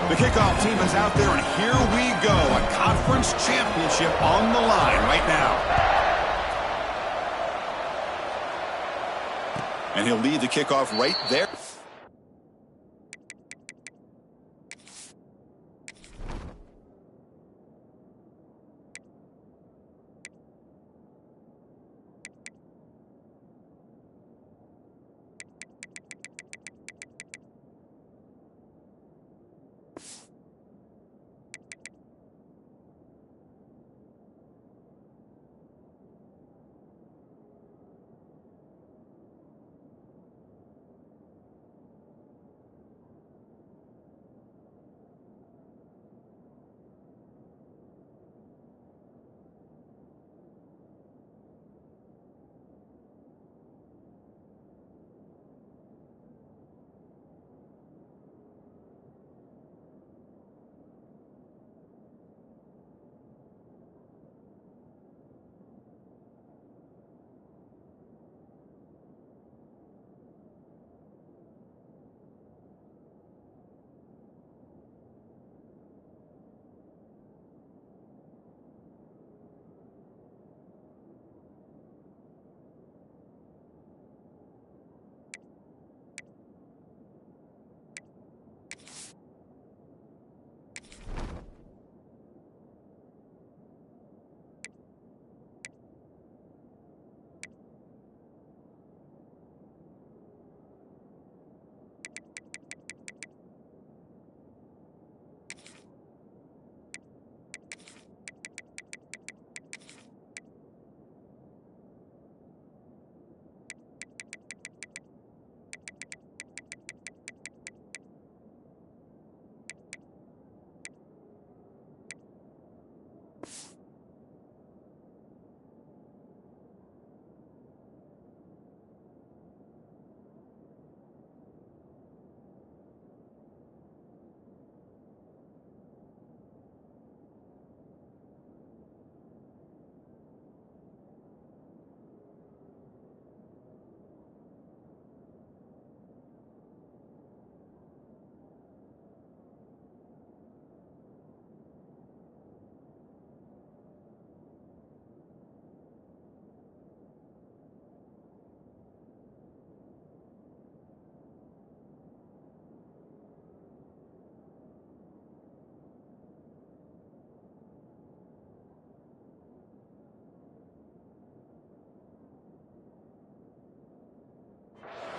The kickoff team is out there, and here we go. A conference championship on the line right now. And he'll lead the kickoff right there.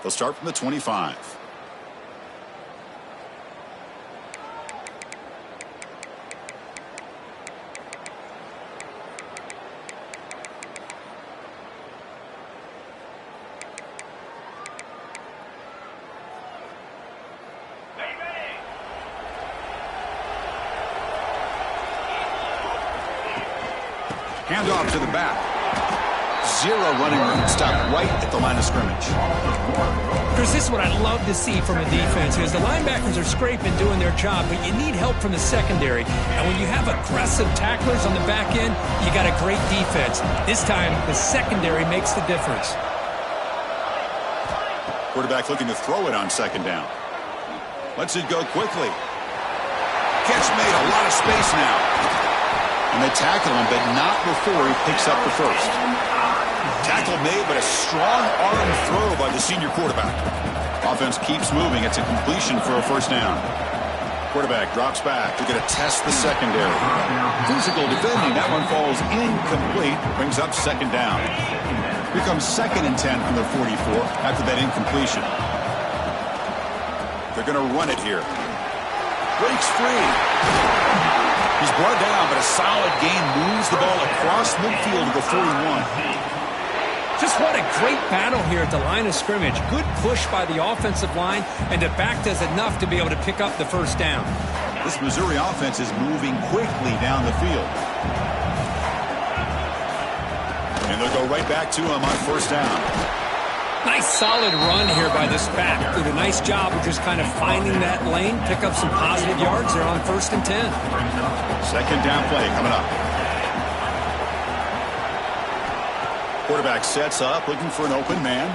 They'll start from the 25. Handoff to the back. Zero running room. Stop right at the line of scrimmage. Chris, this is what I love to see from a defense is the linebackers are scraping, doing their job, but you need help from the secondary. And when you have aggressive tacklers on the back end, you got a great defense. This time, the secondary makes the difference. Quarterback looking to throw it on second down. Lets it go quickly. Catch made, a lot of space now. And they tackle him, but not before he picks up the first. Tackle made, but a strong arm throw by the senior quarterback. Offense keeps moving. It's a completion for a first down. Quarterback drops back. They're going to test the secondary. Physical defending. That one falls incomplete. Brings up second down. Here comes 2nd and 10 from the 44 after that incompletion. They're going to run it here. Breaks free. He's brought down, but a solid gain moves the ball across midfield to the 41. Just what a great battle here at the line of scrimmage. Good push by the offensive line, and the back does enough to be able to pick up the first down. This Missouri offense is moving quickly down the field. And they'll go right back to him on first down. Nice solid run here by this back. Did a nice job of just kind of finding that lane, pick up some positive yards. They're on 1st and 10. Second down play coming up. Quarterback sets up, looking for an open man.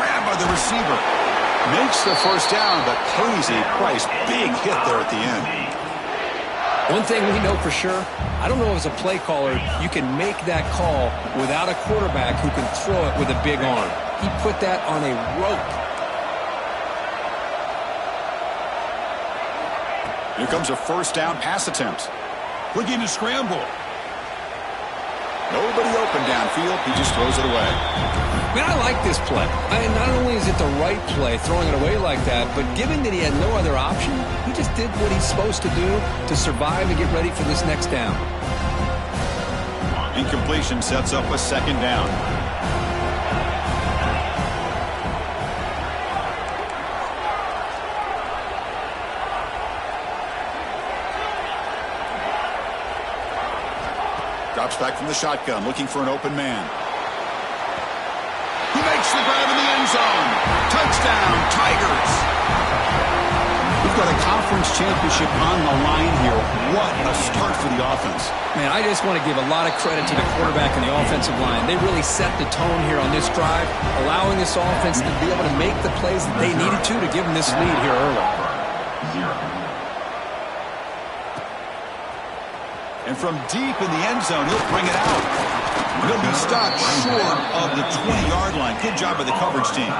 Grabbed by the receiver. Makes the first down, but pays a price. Big hit there at the end. One thing we know for sure, I don't know as a play caller, you can make that call without a quarterback who can throw it with a big arm. He put that on a rope. Here comes a first down pass attempt. Looking to scramble. Nobody open downfield. He just throws it away. Man, I like this play. Not only is it the right play, throwing it away like that, but given that he had no other option, he just did what he's supposed to do to survive and get ready for this next down. Incompletion sets up a second down. Drops back from the shotgun, looking for an open man. He makes the grab in the end zone. Touchdown, Tigers. We've got a conference championship on the line here. What a start for the offense. Man, I just want to give a lot of credit to the quarterback and the offensive line. They really set the tone here on this drive, allowing this offense to be able to make the plays that they needed to give them this lead here early. And from deep in the end zone, he'll bring it out. He'll be stopped short of the 20-yard line. Good job by the coverage team.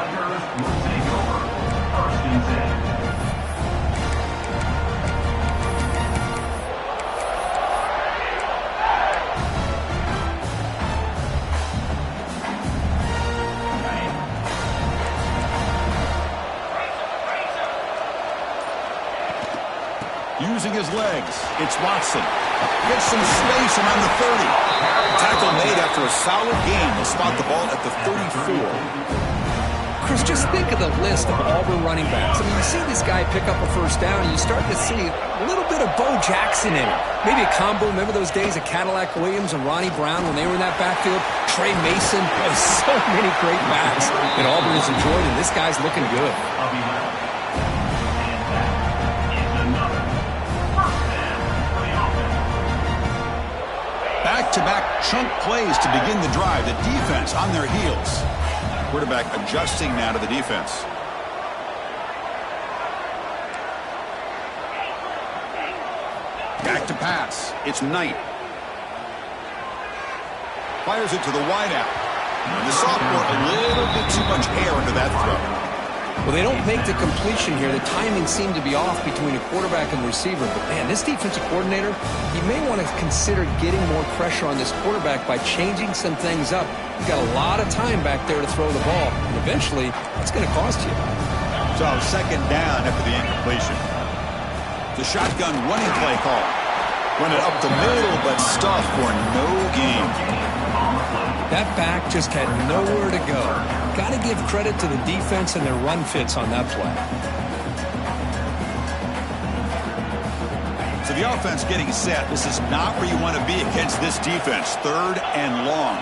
Using his legs, it's Watson. Gets some space around the 30. Tackle made after a solid game. He'll spot the ball at the 34. Chris, just think of the list of Auburn running backs. I mean, you see this guy pick up a first down, and you start to see a little bit of Bo Jackson in it. Maybe a combo. Remember those days of Cadillac Williams and Ronnie Brown when they were in that backfield? Trey Mason. There's so many great backs that Auburn has enjoyed, and this guy's looking good. Back-to-back chunk plays to begin the drive. The defense on their heels. Quarterback adjusting now to the defense. Back to pass. It's Knight. Fires it to the wideout. And the sophomore, a little bit too much air under that throw. Well, they don't make the completion here. The timing seemed to be off between a quarterback and the receiver. But, man, this defensive coordinator, he may want to consider getting more pressure on this quarterback by changing some things up. He's got a lot of time back there to throw the ball. And eventually, it's going to cost you. So, second down after the incompletion. The shotgun running play call. Run it up the middle, but stuffed for no gain. That back just had nowhere to go. Got to give credit to the defense and their run fits on that play. So the offense getting set. This is not where you want to be against this defense. Third and long.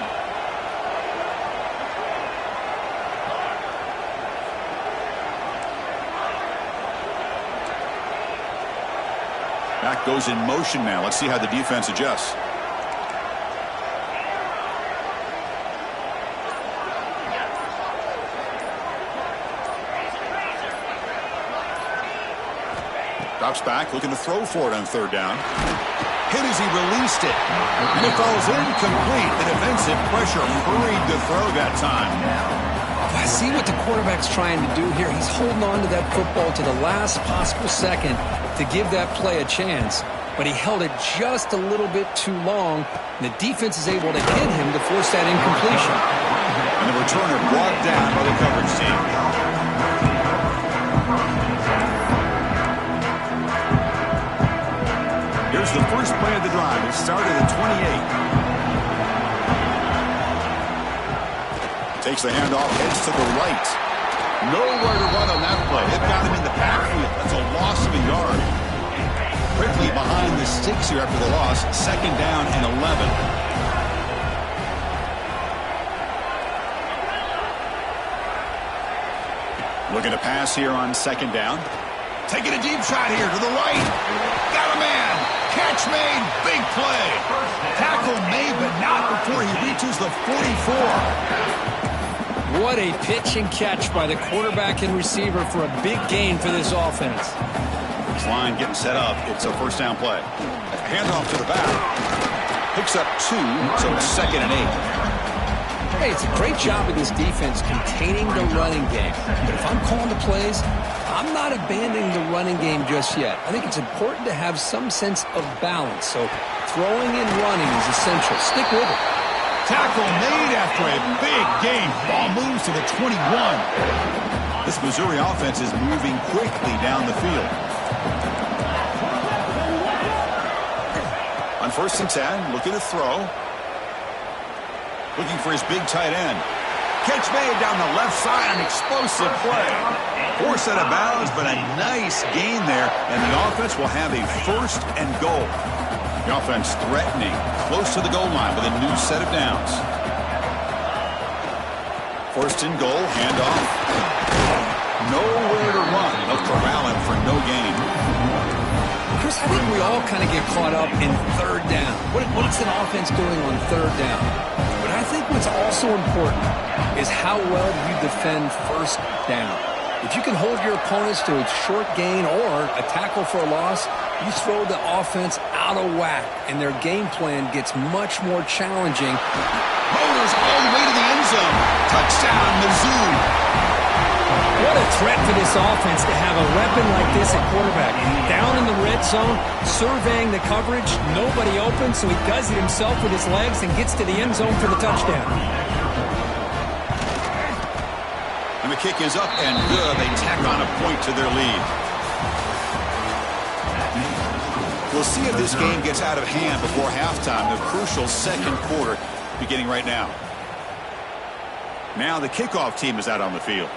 Back goes in motion now. Let's see how the defense adjusts. Drops back, looking to throw for it on third down. Hit as he released it. And it falls incomplete. The defensive pressure hurried to throw that time. I see what the quarterback's trying to do here. He's holding on to that football to the last possible second to give that play a chance. But he held it just a little bit too long. And the defense is able to hit him to force that incompletion. And the returner brought down by the coverage team. Here's the first play of the drive. It started at 28. Takes the handoff, heads to the right. Nowhere to run on that play. It got him in the backfield. That's a loss of a yard. Quickly behind the sticks here after the loss. Second down and 11. Looking to pass here on second down. Taking a deep shot here to the right. Got a man. Catch made. Big play. Tackle made, but not before he reaches the 44. What a pitch and catch by the quarterback and receiver for a big gain for this offense. This line getting set up. It's a first down play. Handoff to the back. Picks up 2, so it's 2nd and 8. Hey, it's a great job of this defense containing the running game. But if I'm calling the plays, I'm not abandoning the running game just yet. I think it's important to have some sense of balance. So throwing and running is essential. Stick with it. Tackle made after a big gain. Ball moves to the 21. This Missouri offense is moving quickly down the field. On 1st and 10, looking to throw. Looking for his big tight end. Catch made down the left side, an explosive play. Forced out of bounds, but a nice gain there, and the offense will have a 1st and goal. The offense threatening, close to the goal line with a new set of downs. 1st and goal, handoff. Nowhere to run. They'll corral him for no gain. Chris, I think we all kind of get caught up in 3rd down. What's an offense doing on 3rd down? But I think what's also important is how well you defend 1st down. If you can hold your opponents to a short gain or a tackle for a loss, you throw the offense out of whack, and their game plan gets much more challenging. Motors all the way to the end zone. Touchdown, Mizzou. What a threat for this offense to have a weapon like this at quarterback. Down in the red zone, surveying the coverage, nobody open, so he does it himself with his legs and gets to the end zone for the touchdown. And the kick is up and good. They tack on a point to their lead. We'll see if this game gets out of hand before halftime. The crucial 2nd quarter beginning right now. Now the kickoff team is out on the field.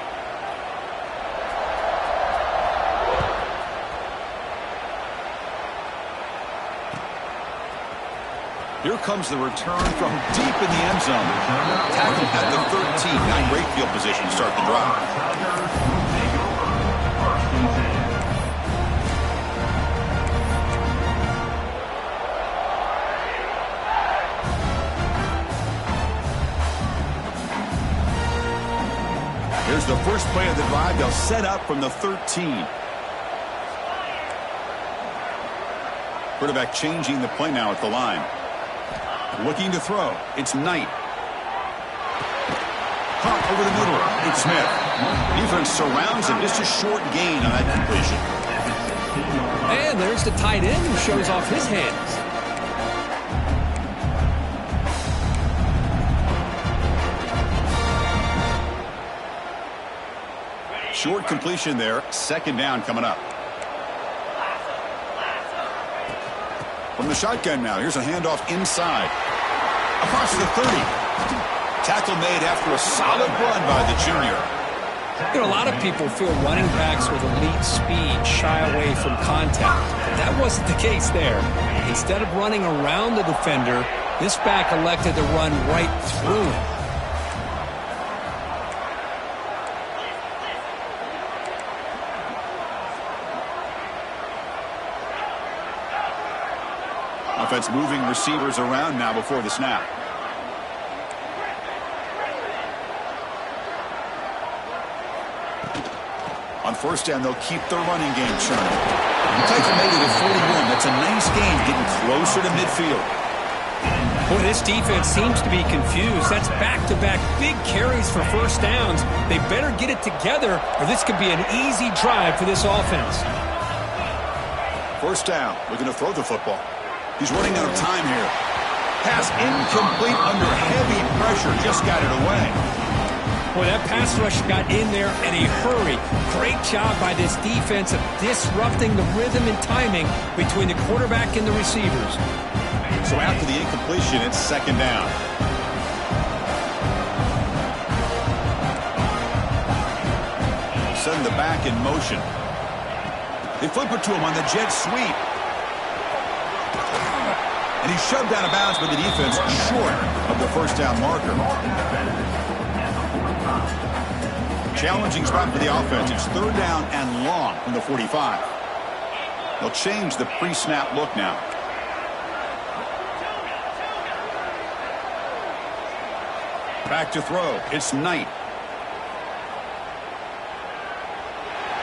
Here comes the return from deep in the end zone. Tackled at the 13. Not great field position to start the drive. Here's the first play of the drive. They'll set up from the 13. Quarterback changing the play now at the line. Looking to throw. It's Knight. Pump over the middle. It's Smith. Defense surrounds him. Just a short gain on that completion. And there's the tight end who shows off his hands. Short completion there. 2nd down coming up. From the shotgun now. Here's a handoff inside. Across the 30. Tackle made after a solid run by the junior. You know, a lot of people feel running backs with elite speed shy away from contact. But that wasn't the case there. Instead of running around the defender, this back elected to run right through him. Offense moving receivers around now before the snap. On 1st down, they'll keep their running game churning. Tackle made it at 41. That's a nice gain, getting closer to midfield. Boy, this defense seems to be confused. That's back-to-back big carries for 1st downs. They better get it together, or this could be an easy drive for this offense. 1st down, looking to throw the football. He's running out of time here. Pass incomplete under heavy pressure. Just got it away. Boy, that pass rush got in there in a hurry. Great job by this defense of disrupting the rhythm and timing between the quarterback and the receivers. So after the incompletion, it's 2nd down. Send the back in motion. They flip it to him on the jet sweep. And he's shoved out of bounds by the defense short of the 1st down marker. Challenging spot for the offense. It's 3rd down and long from the 45. They'll change the pre-snap look now. Back to throw. It's Knight.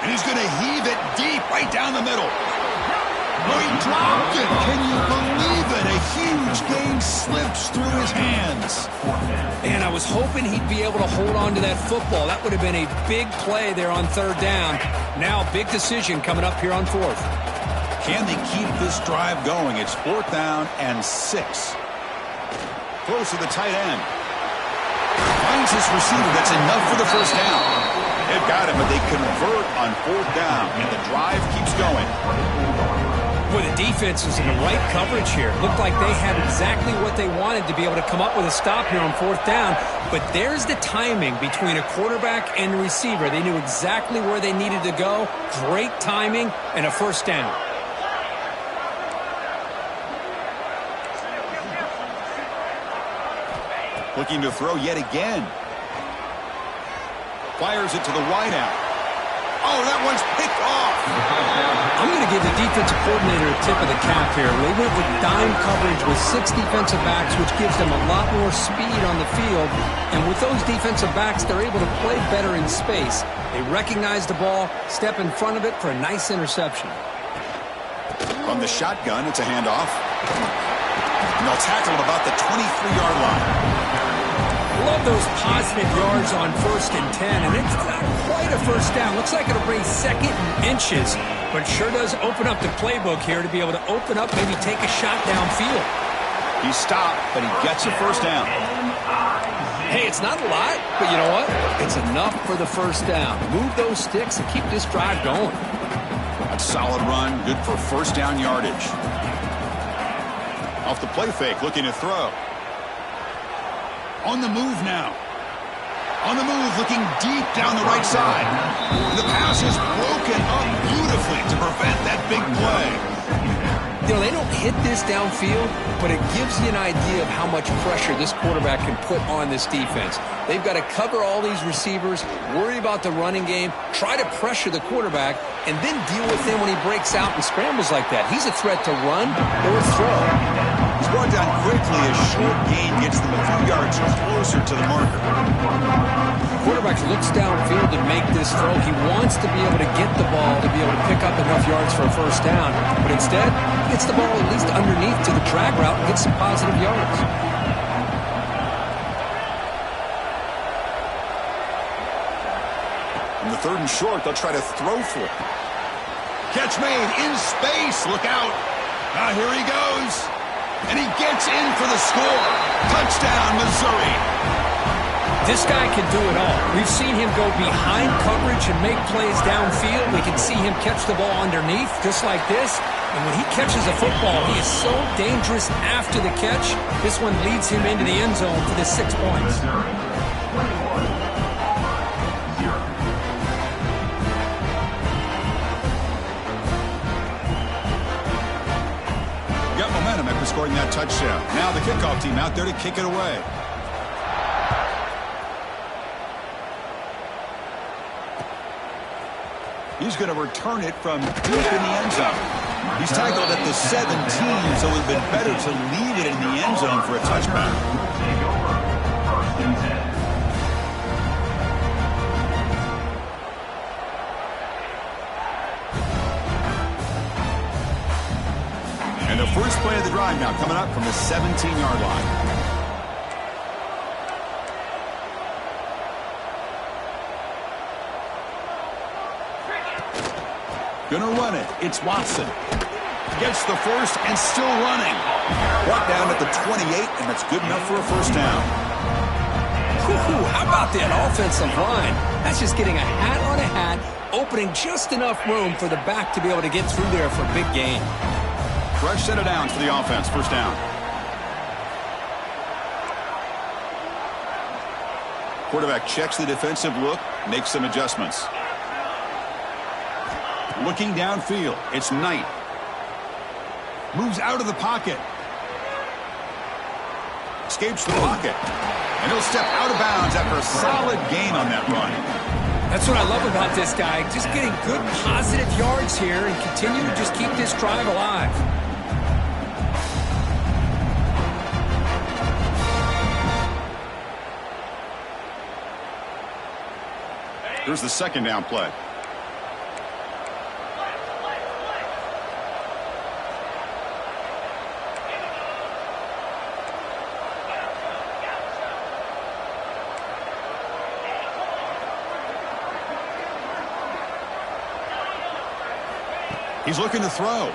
And he's going to heave it deep right down the middle. Oh, he dropped it. Can you believe it? A huge gain slips through his hands. And I was hoping he'd be able to hold on to that football. That would have been a big play there on third down. Now, big decision coming up here on fourth. Can they keep this drive going? It's fourth down and 6. Close to the tight end. Finds his receiver. That's enough for the first down. They've got him, but they convert on fourth down, and the drive keeps going. Boy, the defense was in the right coverage here. Looked like they had exactly what they wanted to be able to come up with a stop here on fourth down. But there's the timing between a quarterback and the receiver. They knew exactly where they needed to go. Great timing and a first down. Looking to throw yet again. Fires it to the wideout. Oh, that one's picked off. I'm going to give the defensive coordinator a tip of the cap here. They went with dime coverage with 6 defensive backs, which gives them a lot more speed on the field. And with those defensive backs, they're able to play better in space. They recognize the ball, step in front of it for a nice interception. From the shotgun, it's a handoff. And they'll tackle at about the 23-yard line. Love those positive yards on 1st and 10, and it's not quite a first down. Looks like it'll bring second and inches, but sure does open up the playbook here to be able to open up, maybe take a shot downfield. He stopped, but he gets a first down. Hey, it's not a lot, but you know what? It's enough for the first down. Move those sticks and keep this drive going. A solid run, good for first down yardage. Off the play fake, looking to throw. On the move now. On the move, looking deep down the right side. And the pass is broken up beautifully to prevent that big play. You know, they don't hit this downfield, but it gives you an idea of how much pressure this quarterback can put on this defense. They've got to cover all these receivers, worry about the running game, try to pressure the quarterback, and then deal with him when he breaks out and scrambles like that. He's a threat to run or throw. He's brought down quickly. A short gain gets them a few yards closer to the marker. The quarterback looks downfield to make this throw. He wants to be able to get the ball to be able to pick up enough yards for a first down, but instead, he gets the ball at least underneath to the drag route and gets some positive yards. On the 3rd and short, they'll try to throw for it. Catch made in space. Look out. Here he goes. And he gets in for the score. Touchdown, Missouri. This guy can do it all. We've seen him go behind coverage and make plays downfield. We can see him catch the ball underneath, just like this. And when he catches a football, he is so dangerous after the catch. This one leads him into the end zone for the 6 points. Got momentum after scoring that touchdown. Now the kickoff team out there to kick it away. He's going to return it from deep in the end zone. He's tackled at the 17, so it would have been better to leave it in the end zone for a touchback. And the first play of the drive now coming up from the 17-yard line. Gonna run it. It's Watson. Gets the first and still running. Brought down at the 28, and that's good enough for a first down. How about that offensive line? That's just getting a hat on a hat, opening just enough room for the back to be able to get through there for a big gain. Fresh set of downs for the offense. First down. Quarterback checks the defensive look, makes some adjustments. Looking downfield, it's Knight. Moves out of the pocket. Escapes the pocket. And he'll step out of bounds after a solid gain on that run. That's what I love about this guy. Just getting good positive yards here and continue to just keep this drive alive. Here's the second down play. He's looking to throw.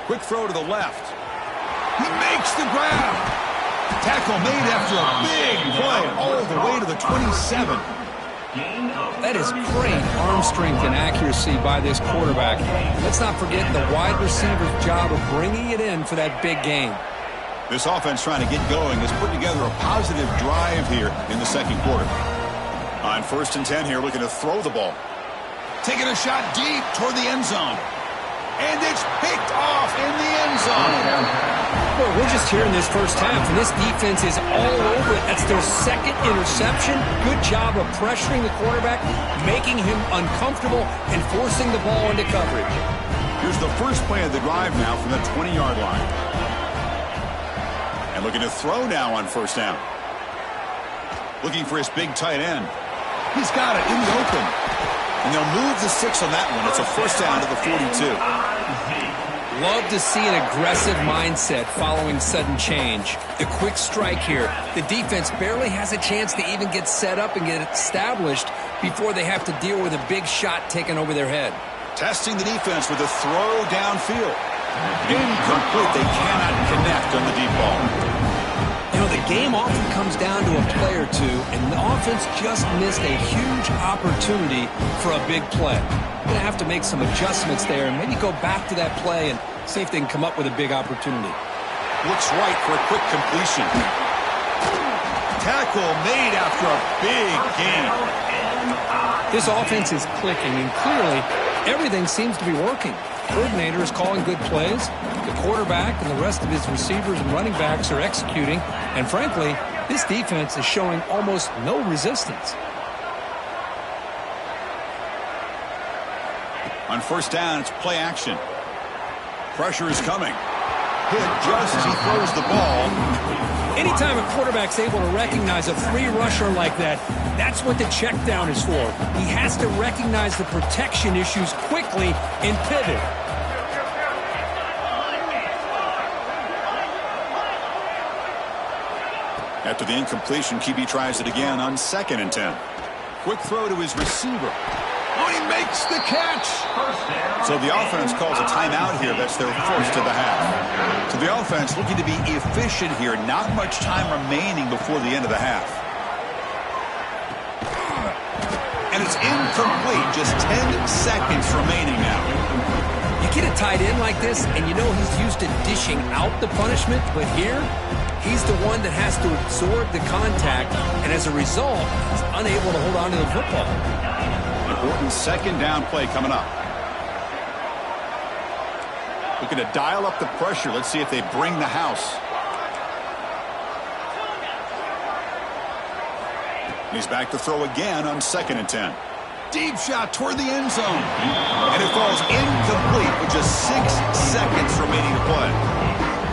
Quick throw to the left. He makes the grab. Tackle made after a big play all the way to the 27. That is great arm strength and accuracy by this quarterback. Let's not forget the wide receiver's job of bringing it in for that big game. This offense trying to get going is putting together a positive drive here in the second quarter. On 1st and 10 here, looking to throw the ball. Taking a shot deep toward the end zone. And it's picked off in the end zone. Well, we're just here in this first half, and this defense is all over it. That's their second interception. Good job of pressuring the quarterback, making him uncomfortable, and forcing the ball into coverage. Here's the first play of the drive now from the 20-yard line. And looking to throw now on 1st down. Looking for his big tight end. He's got it in the open. And they'll move the 6 on that one. It's a 1st down to the 42. Love to see an aggressive mindset following sudden change. The quick strike here. The defense barely has a chance to even get set up and get established before they have to deal with a big shot taken over their head. Testing the defense with a throw downfield. Incomplete. They cannot connect on the deep ball. You know, the game often comes down to a play or two, and the offense just missed a huge opportunity for a big play. Going to have to make some adjustments there and maybe go back to that play and see if they can come up with a big opportunity. Looks right for a quick completion. Tackle made after a big gain. This offense is clicking, and clearly everything seems to be working. Coordinator is calling good plays. The quarterback and the rest of his receivers and running backs are executing. And frankly, this defense is showing almost no resistance. On 1st down, it's play action. Pressure is coming. Hit just as he throws the ball. Anytime a quarterback's able to recognize a free rusher like that, that's what the check down is for. He has to recognize the protection issues quickly and pivot. After the incompletion, QB tries it again on 2nd and 10. Quick throw to his receiver. Oh, he makes the catch. So the offense calls a timeout here. That's their first of the half. So the offense looking to be efficient here. Not much time remaining before the end of the half. And it's incomplete. Just 10 seconds remaining now. You get a tight end like this, and you know he's used to dishing out the punishment, but here, he's the one that has to absorb the contact, and as a result, he's unable to hold on to the football. Important 2nd down play coming up. Looking to dial up the pressure. Let's see if they bring the house. He's back to throw again on 2nd and 10. Deep shot toward the end zone. And it falls incomplete with just 6 seconds remaining to play.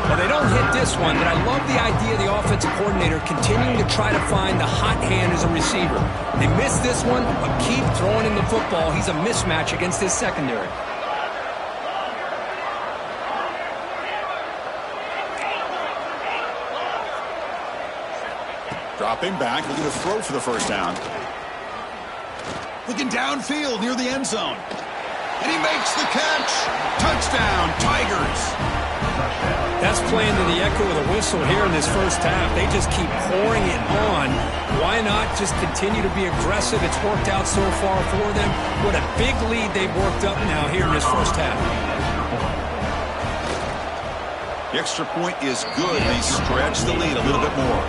Well, they don't hit this one, but I love the idea of the offensive coordinator continuing to try to find the hot hand as a receiver. They missed this one, but keep throwing him the football. He's a mismatch against his secondary. Dropping back, looking to throw for the 1st down. Looking downfield near the end zone. And he makes the catch. Touchdown, Tigers. That's playing to the echo of the whistle here in this first half. They just keep pouring it on. Why not just continue to be aggressive? It's worked out so far for them. What a big lead they've worked up now here in this first half. The extra point is good. They stretch the lead a little bit more.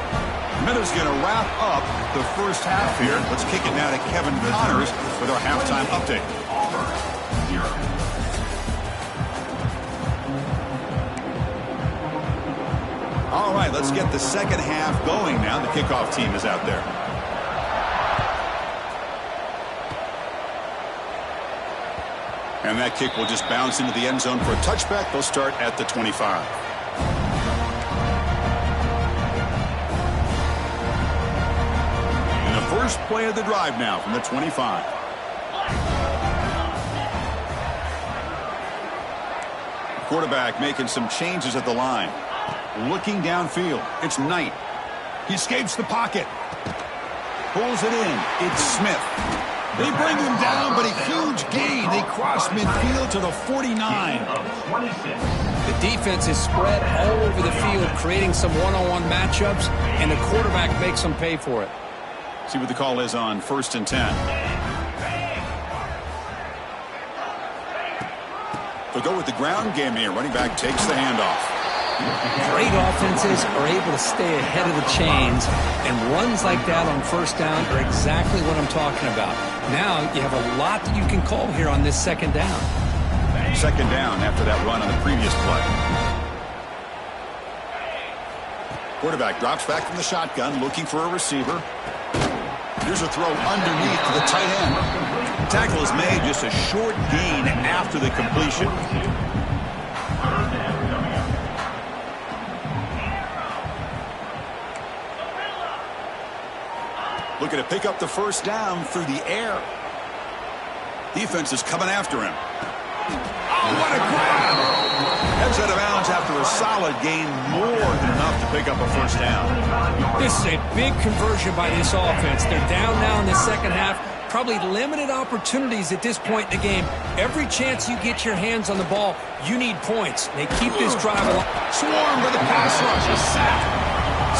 Miller's going to wrap up the first half here. Let's kick it now to Kevin Connors with our halftime update. All right, let's get the second half going now. The kickoff team is out there. And that kick will just bounce into the end zone for a touchback. They'll start at the 25. And the first play of the drive now from the 25. The quarterback making some changes at the line. Looking downfield. It's Knight. He escapes the pocket. Pulls it in. It's Smith. They bring him down, but a huge gain. They cross midfield to the 49. The defense is spread all over the field, creating some one-on-one matchups, and the quarterback makes them pay for it. See what the call is on 1st and 10. They'll go with the ground game here. Running back takes the handoff. Great offenses are able to stay ahead of the chains, and runs like that on 1st down are exactly what I'm talking about. Now you have a lot that you can call here on this 2nd down. 2nd down after that run on the previous play. Quarterback drops back from the shotgun, looking for a receiver. Here's a throw underneath to the tight end. Tackle is made, just a short gain after the completion. Looking to pick up the 1st down through the air. Defense is coming after him. Oh, what a grab! Heads out of bounds after a solid gain, more than enough to pick up a 1st down. This is a big conversion by this offense. They're down now in the 2nd half. Probably limited opportunities at this point in the game. Every chance you get your hands on the ball, you need points. They keep this drive alive. Swarmed by the pass rush, a sack.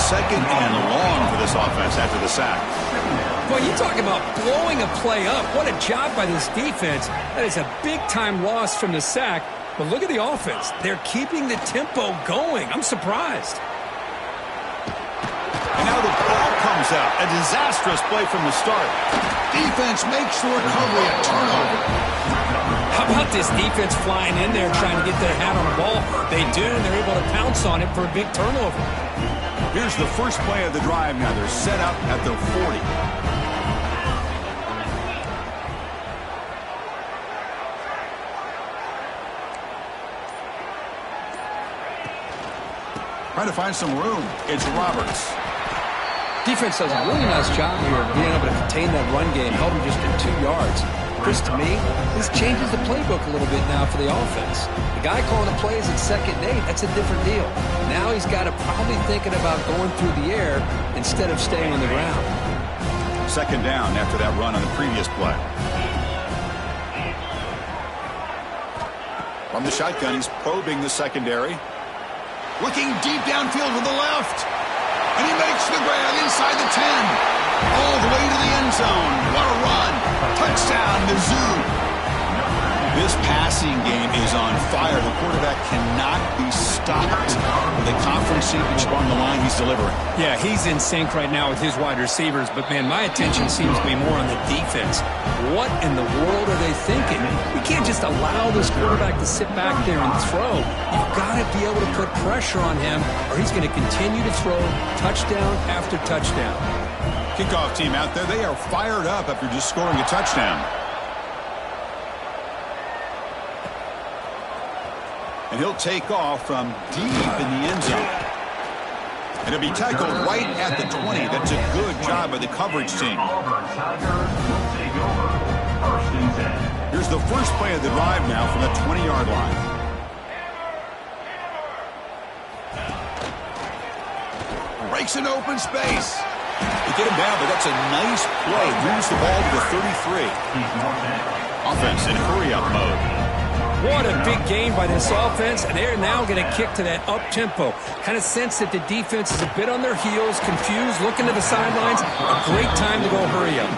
2nd and long for this offense after the sack. Boy, you talk about blowing a play up. What a job by this defense. That is a big-time loss from the sack. But look at the offense. They're keeping the tempo going. I'm surprised. And now the ball comes out. A disastrous play from the start. Defense makes the recovery a turnover. How about this defense flying in there trying to get their hat on the ball? They do, and they're able to pounce on it for a big turnover. Here's the first play of the drive now. They're set up at their 40. Trying to find some room. It's Roberts. Defense does a really nice job here of being able to contain that run game, held him just at 2 yards. Chris, to me, this changes the playbook a little bit now for the offense. The guy calling the plays at 2nd and 8, that's a different deal. Now he's got to probably thinking about going through the air instead of staying on the ground. 2nd down after that run on the previous play. From the shotgun, he's probing the secondary. Looking deep downfield to the left. And he makes the grab inside the 10. All the way to the end zone. What a run. Touchdown, Mizzou. This passing game is on fire. The quarterback cannot be stopped. With a conference championship on the line, he's delivering. Yeah, he's in sync right now with his wide receivers. But, man, my attention seems to be more on the defense. What in the world are they thinking? We can't just allow this quarterback to sit back there and throw. You've got to be able to put pressure on him, or he's going to continue to throw touchdown after touchdown. Kickoff team out there, they are fired up after just scoring a touchdown. And he'll take off from deep in the end zone. And he'll be tackled right at the 20. That's a good job by the coverage team. Here's the first play of the drive now from the 20-yard line. Breaks an open space. They get him down, but that's a nice play. Moves the ball to the 33. Offense in hurry-up mode. What a big game by this offense, and they're now going to kick to that up-tempo. Kind of sense that the defense is a bit on their heels, confused, looking to the sidelines. A great time to go hurry up.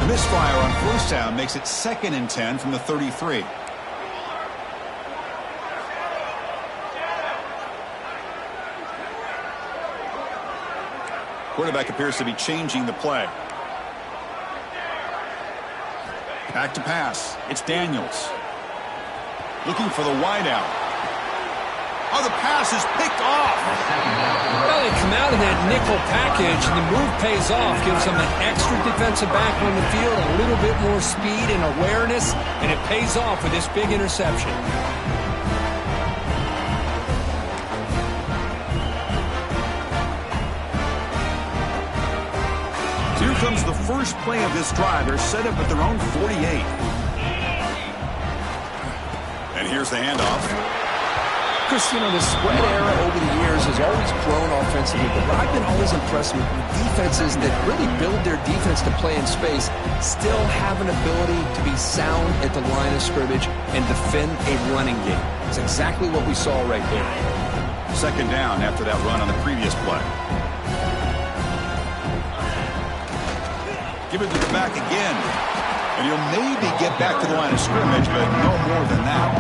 The misfire on 1st down makes it 2nd and 10 from the 33. Quarterback appears to be changing the play. Back to pass. It's Daniels. Looking for the wideout. Oh, the pass is picked off. Well, they come out in that nickel package, and the move pays off. Gives them an extra defensive back on the field, a little bit more speed and awareness, and it pays off with this big interception. Here comes the first play of this drive. They're set up at their own 48. And here's the handoff. Chris, you know, the spread era over the years has always grown offensively, but what I've been always impressed with defenses that really build their defense to play in space still have an ability to be sound at the line of scrimmage and defend a running game. It's exactly what we saw right there. Second down after that run on the previous play. Give it to the back again. And he'll maybe get back to the line of scrimmage, but no more than that.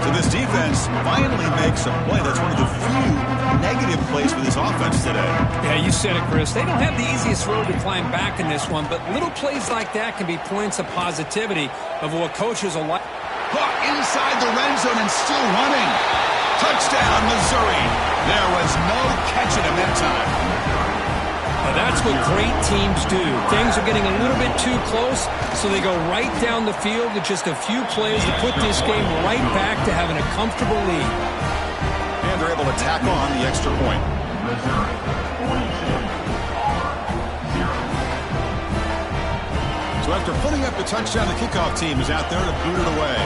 So this defense finally makes a play. That's one of the few negative plays for this offense today. Yeah, you said it, Chris. They don't have the easiest road to climb back in this one, but little plays like that can be points of positivity of what coaches will like. Caught inside the red zone and still running. Touchdown, Missouri. There was no catching him that time. Now that's what great teams do. Things are getting a little bit too close, so they go right down the field with just a few plays to put this game right back to having a comfortable lead. And they're able to tack on the extra point. So after putting up the touchdown, the kickoff team is out there to boot it away.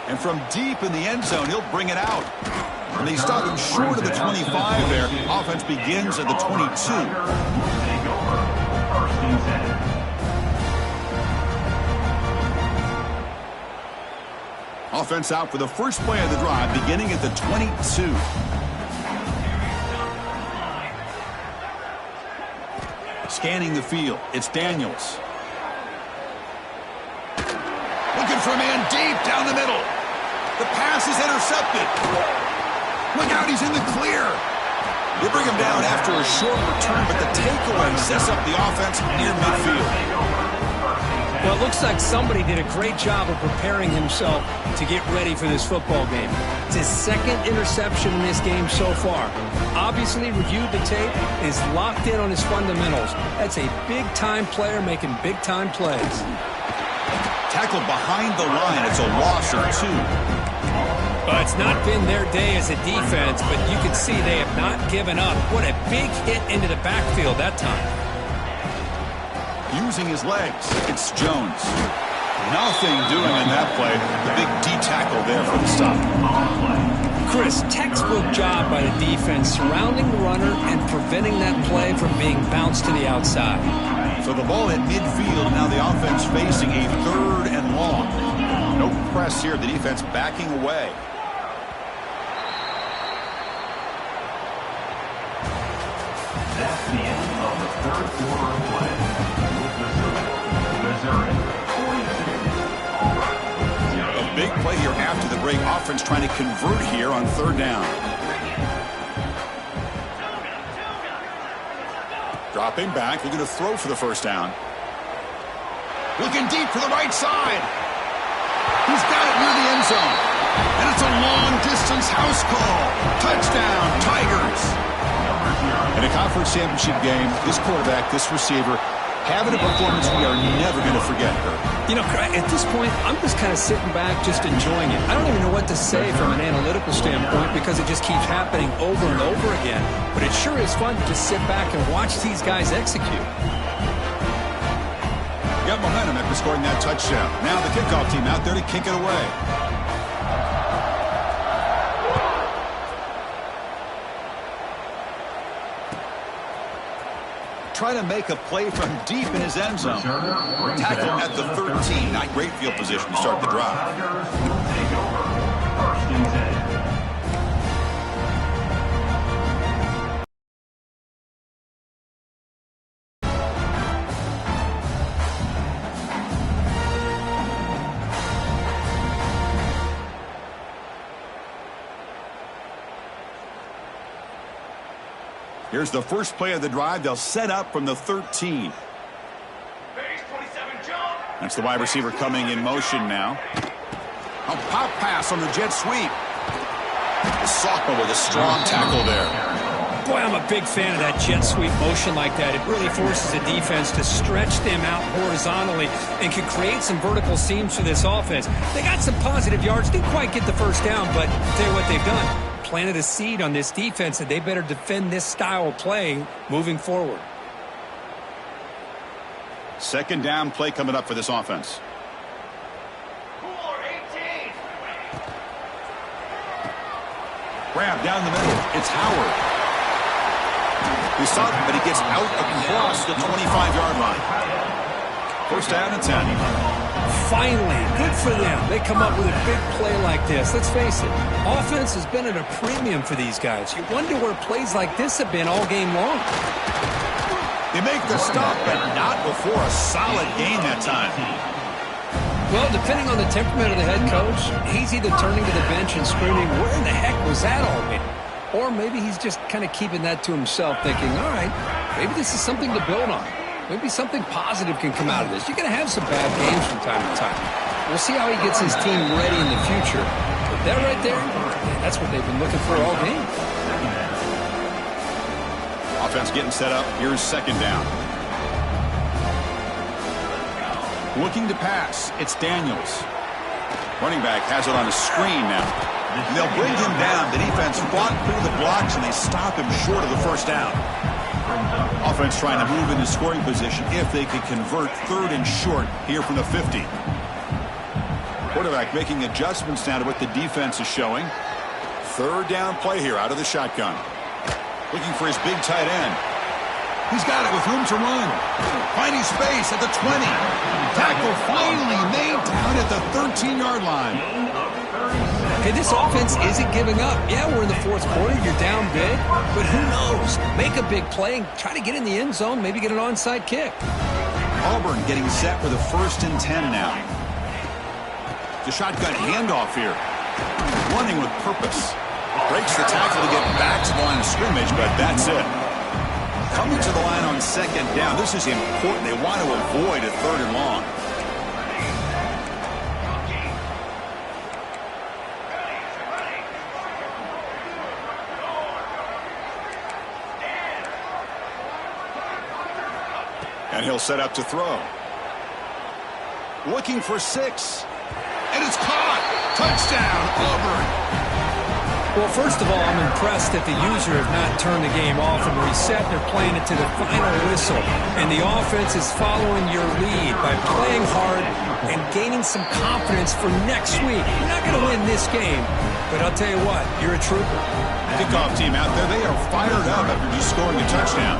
And from deep in the end zone, he'll bring it out. And they stop him short of the 25 there. Offense begins at the 22. Offense out for the first play of the drive, beginning at the 22. Scanning the field, it's Daniels. Looking for a man deep down the middle. The pass is intercepted. Look out, he's in the clear. They bring him down after a short return, but the takeaway sets up the offense near midfield. Well, it looks like somebody did a great job of preparing himself to get ready for this football game. It's his second interception in this game so far. Obviously reviewed the tape, is locked in on his fundamentals. That's a big-time player making big-time plays. Tackled behind the line. It's a loss or two. Well, it's not been their day as a defense, but you can see they have not given up. What a big hit into the backfield that time. Using his legs, it's Jones. Nothing doing in that play. The big D-tackle there for the stop. Chris, textbook job by the defense surrounding the runner and preventing that play from being bounced to the outside. So the ball at midfield, now the offense facing a 3rd and long. No press here, the defense backing away. That's the end of the 3rd quarter of play. Missouri, 42. A big play here after the break. Offense trying to convert here on 3rd down. Dropping back, looking to throw for the first down. Looking deep for the right side. He's got it near the end zone. And it's a long-distance house call. Touchdown, Tigers. In a conference championship game, this quarterback, this receiver, having a performance we are never going to forget. You know, at this point, I'm just kind of sitting back, just enjoying it. I don't even know what to say from an analytical standpoint because it just keeps happening over and over again. But it sure is fun to just sit back and watch these guys execute. Got momentum after scoring that touchdown. Now the kickoff team out there to kick it away. Trying to make a play from deep in his end zone. Tackle at the 13. Not great field position to start the drive. Here's the first play of the drive. They'll set up from the 13. That's the wide receiver coming in motion now. A pop pass on the jet sweep. The sophomore with a strong tackle there. Boy, I'm a big fan of that jet sweep motion like that. It really forces the defense to stretch them out horizontally and can create some vertical seams for this offense. They got some positive yards. Didn't quite get the first down, but I'll tell you what they've done. planted a seed on this defense that they better defend this style of play moving forward. Second down play coming up for this offense. Grab down the middle. It's Howard. He's up, but he gets out across the 25-yard line. First down and 10. Finally, good for them. They come up with a big play like this. Let's face it, offense has been at a premium for these guys. You wonder where plays like this have been all game long. They make the stop, but not before a solid game that time. Well, depending on the temperament of the head coach, he's either turning to the bench and screaming, where in the heck was that all been? Or maybe he's just kind of keeping that to himself, thinking, all right, maybe this is something to build on. Maybe something positive can come out of this. You're going to have some bad games from time to time. We'll see how he gets his team ready in the future. But that right there, that's what they've been looking for all game. Offense getting set up. Here's second down. Looking to pass. It's Daniels. Running back has it on a screen now. They'll bring him down. The defense fought through the blocks, and they stop him short of the first down. Offense trying to move into scoring position if they could convert third and short here from the 50. Quarterback making adjustments now to what the defense is showing. Third down play here out of the shotgun. Looking for his big tight end. He's got it with room to run. Finding space at the 20. Tackle finally made down at the 13-yard line. Hey, this offense isn't giving up. Yeah, we're in the fourth quarter. You're down big. But who knows? Make a big play and try to get in the end zone. Maybe get an onside kick. Auburn getting set for the 1st and 10 now. The shotgun handoff here. Running with purpose. Breaks the tackle to get back to the line of scrimmage, but that's it. Coming to the line on second down. This is important. They want to avoid a third and long. And he'll set up to throw. Looking for 6. And it's caught. Touchdown, Auburn. Well, first of all, I'm impressed that the user have not turned the game off and reset. They're playing it to the final whistle. And the offense is following your lead by playing hard and gaining some confidence for next week. You're not going to win this game, but I'll tell you what, you're a trooper. Kickoff team out there, they are fired up after just scoring a touchdown.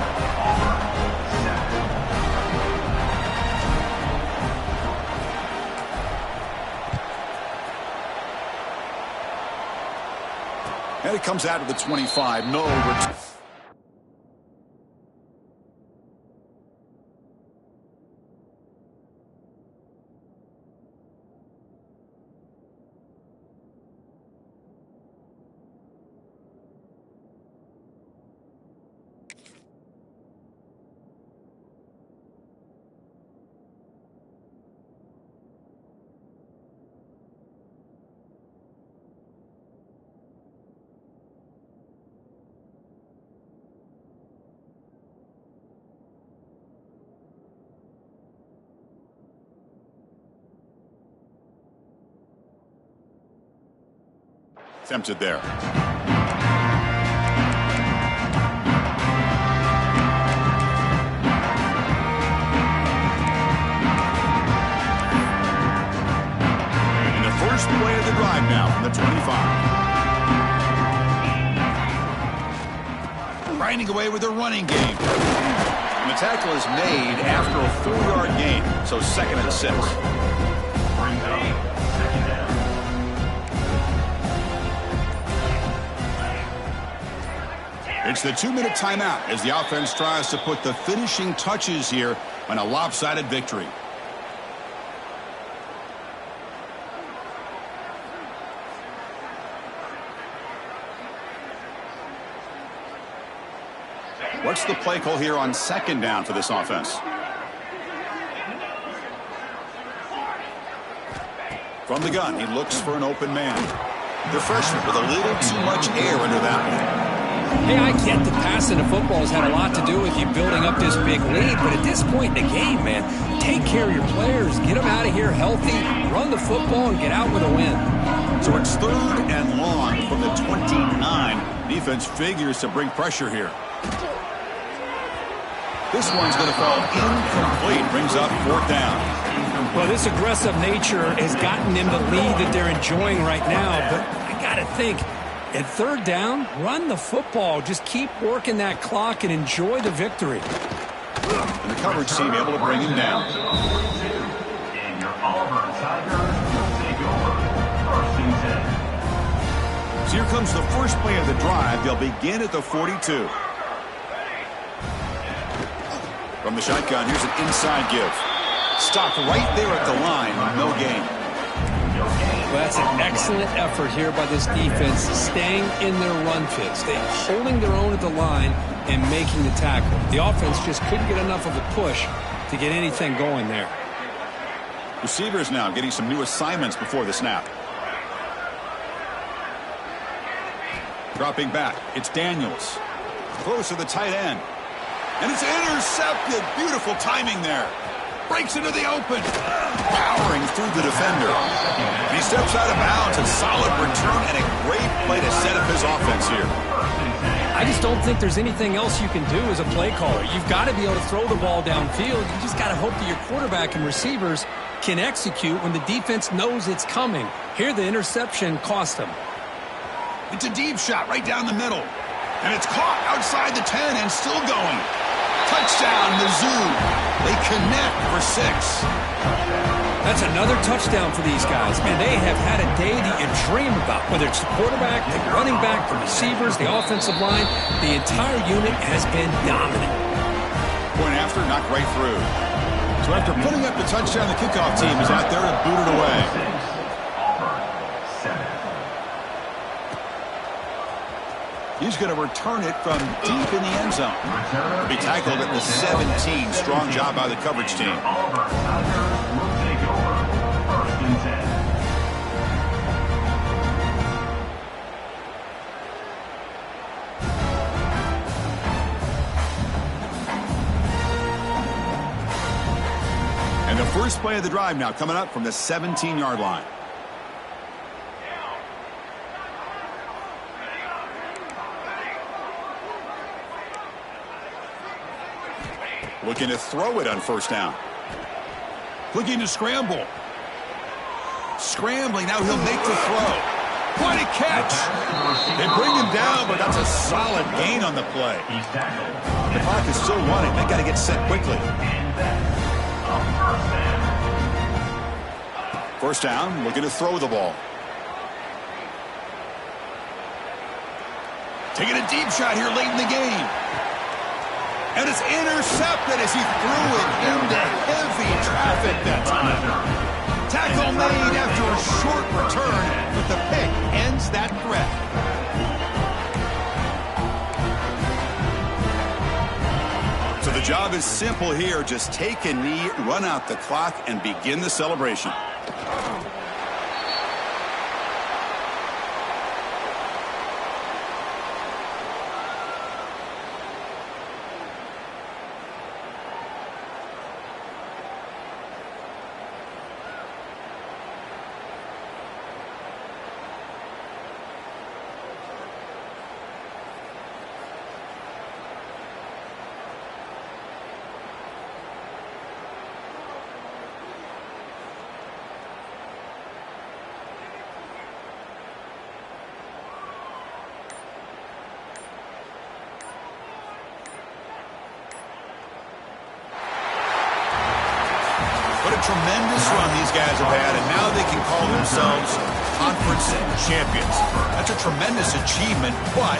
And it comes out of the 25. No return. Attempted there. And the first play of the drive now from the 25. Grinding away with the running game. And the tackle is made after a 4-yard gain, so 2nd and 6. It's the 2-minute timeout as the offense tries to put the finishing touches here on a lopsided victory. What's the play call here on 2nd down for this offense? From the gun, he looks for an open man. The freshman with a little too much air under that one. Hey, I get the passing of football has had a lot to do with you building up this big lead, but at this point in the game, man, take care care of your players. Get them out of here healthy, run the football, and get out with a win. So it's 3rd and long from the 29. Defense figures to bring pressure here. This one's going to fall incomplete. Brings up 4th down. Well, this aggressive nature has gotten them the lead that they're enjoying right now. But I got to think, at 3rd down, run the football. Just keep working that clock and enjoy the victory. And the coverage team able to bring him down. And your Auburn Tigers will take over 1st and 10. So here comes the first play of the drive. They'll begin at the 42. From the shotgun, here's an inside give. Stopped right there at the line. No gain. Well, that's an excellent effort here by this defense, staying in their run fit, holding their own at the line and making the tackle. The offense just couldn't get enough of a push to get anything going there. Receivers now getting some new assignments before the snap. Dropping back, it's Daniels. Close to the tight end. And it's intercepted. Beautiful timing there. Breaks into the open. Powering through the defender. He steps out of bounds. A solid return and a great play to set up his offense here. I just don't think there's anything else you can do as a play caller. You've got to be able to throw the ball downfield. You just got to hope that your quarterback and receivers can execute when the defense knows it's coming. Here, the interception cost them. It's a deep shot right down the middle. And it's caught outside the 10 and still going. Touchdown, Mizzou. They connect for 6. That's another touchdown for these guys. Man, they have had a day that you dream about. Whether it's the quarterback, the running back, the receivers, the offensive line, the entire unit has been dominant. Point after, knocked right through. So after putting up the touchdown, the kickoff team is out there to boot it away. He's going to return it from deep in the end zone. He'll be tackled at the 17. Strong job by the coverage team. Auburn Tigers will take over 1st and 10. And the first play of the drive now coming up from the 17-yard line. Looking to throw it on 1st down. Looking to scramble. Scrambling, now he'll make the throw. What a catch! They bring him down, but that's a solid gain on the play. The clock is still running. They got to get set quickly. 1st down, looking to throw the ball. Taking a deep shot here late in the game. And it's intercepted as he threw it into heavy traffic that time. Tackle made after a short return, but the pick ends that threat. So the job is simple here. Just take a knee, run out the clock, and begin the celebration. Tremendous run these guys have had, and now they can call themselves conference champions. That's a tremendous achievement, but